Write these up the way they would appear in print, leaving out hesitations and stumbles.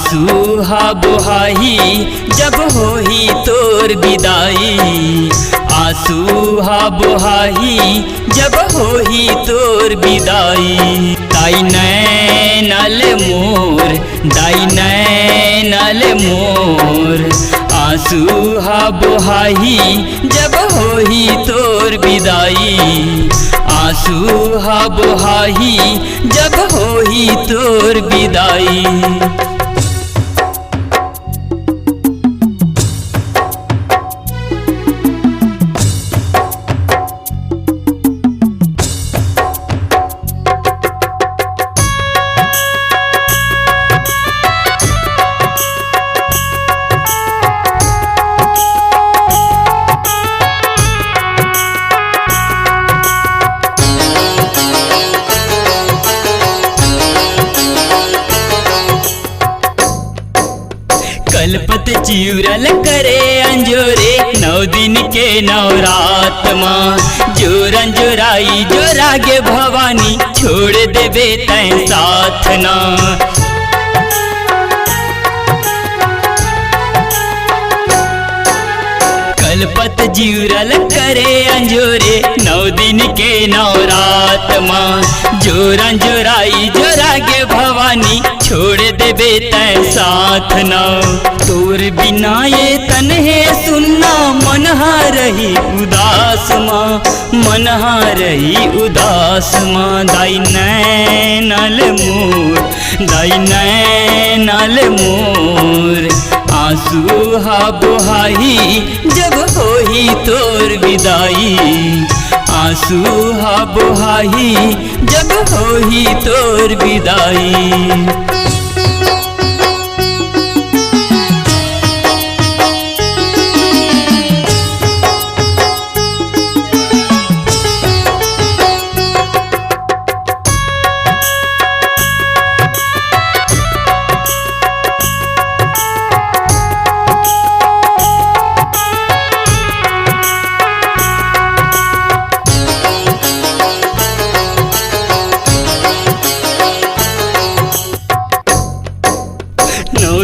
आंसू हा बोहाही जब होही तोर विदाई। आंसू हा बोहाही जब होही तोर विदाई। दाई नैनल मोर, दाई नैनल मोर, आंसू हा बोहाही जब होही तोर विदाई। आंसू हा बोहाही जब होही तोर विदाई। कल्पत चिउरल करे अंजोरे 9 दिन के नवरात माँ। जोरन जोराई जोरागे भवानी छोड़ देबे तैं साथ ना। कल्पत जिउरल करे अंजोरे 9 दिन के नवरात माँ। जोरन जोराई जोरागे भवानी छोड़ देबे तैं साथ ना। तोर बिना ये तन्हे सुनना मनहा रही उदास माँ, मनहा रही उदास माँ। दाई नैनल मोर, दाई नैनल मोर, आंसू हा बोहाही जब होही तोर विदाई। आंसू हा बोहाही जब होही तोर विदाई।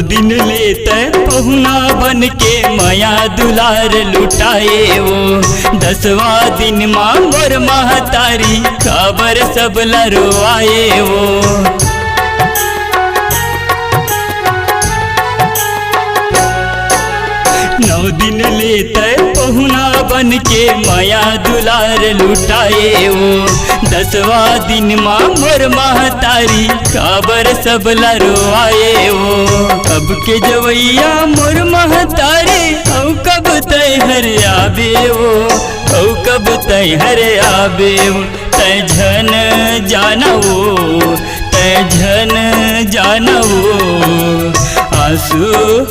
दिन लेते पहुना बन के माया दुलार लुटाए वो। 10वां दिन माँ मोर महतारी खबर सब लरवाए वो। 9 दिन लेते पहुना बन के माया दुलार लुटाए वो। 10वां दिन माँ मोर महतारी खबर सब लरवाए वो। अब के जवैया मोर महतारी औ कब तय हर आबे वो, औ कब तय हर आबे वो। तय झन जानवो, तय झन जानवो, आंसू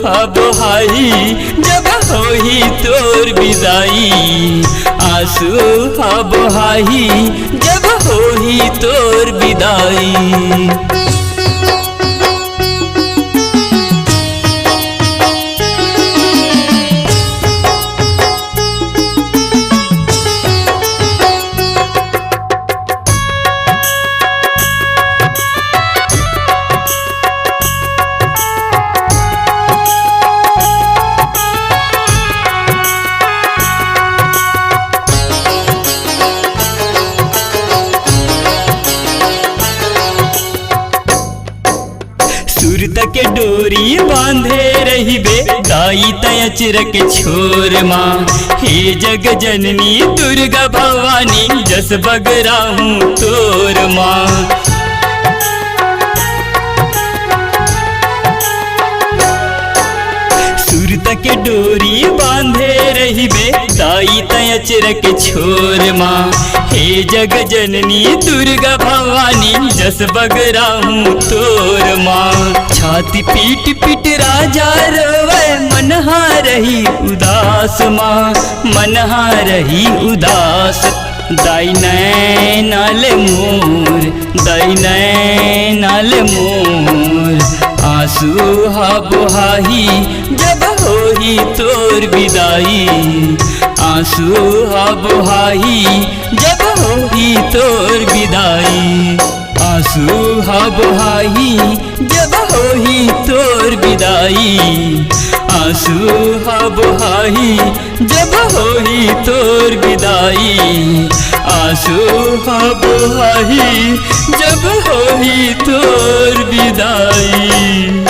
हा बोहाही जब होही तोर विदाई। आंसू हा बोहाही जब होही तोर विदाई। सुरत के डोरी बांधे रहिबे दाई तयचर के छोर माँ। हे जग जननी दुर्गा भवानी जस बगराहूँ तोर माँ। सुरत के डोरी बांधे रहिबे दाई तयचर के छोर माँ। हे जग जननी दुर्गा भवानी जस बगराहूँ तोर माँ। छाती पीट पीट राजा रोवे मनहा रही उदास माँ, मनहा रही उदास। दाई नैनल मोर, दाई नैनल मोर, आंसू हा बोहाही जब होही तोर विदाई। आंसू हा बोहाही जब होही तोर विदाई। आंसू हा बोहाही जब होही तोर विदाई। जुदाई। आंसू बहाई जब होई तोर विदाई, आंसू बहाई जब होई तोर विदाई।